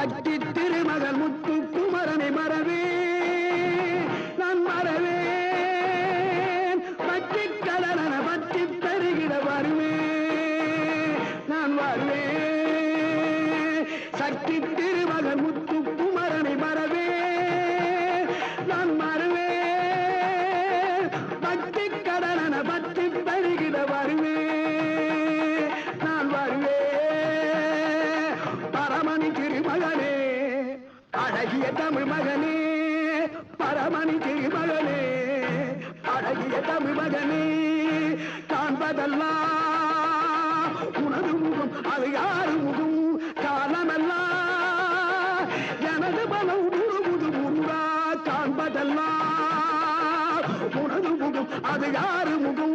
சக்தி திருமகள் முத்து குமரனை மறவே நான் மறவேன் பக்தி கடலன பற்றி பெருகிட வருவேன் நான் வருவேன் சக்தி திருமகள் முத்து குமரனை மறவே நான் மறவேன் பக்தி கடலன பற்றி பெருகிட வருவேன் நான் வருவேன் பரமணி திருமகனே அழகிய தமிழ் மகனே பரமணி திருமகனே அழகிய தமிழ் மகனே காண்பதெல்லாம் உனது முகம் அது யாரு முகம் காலமெல்லாம் எனது பலம் முழுமுது முருகா காண்பதெல்லாம் உனது முகம் அது யாரு முகம்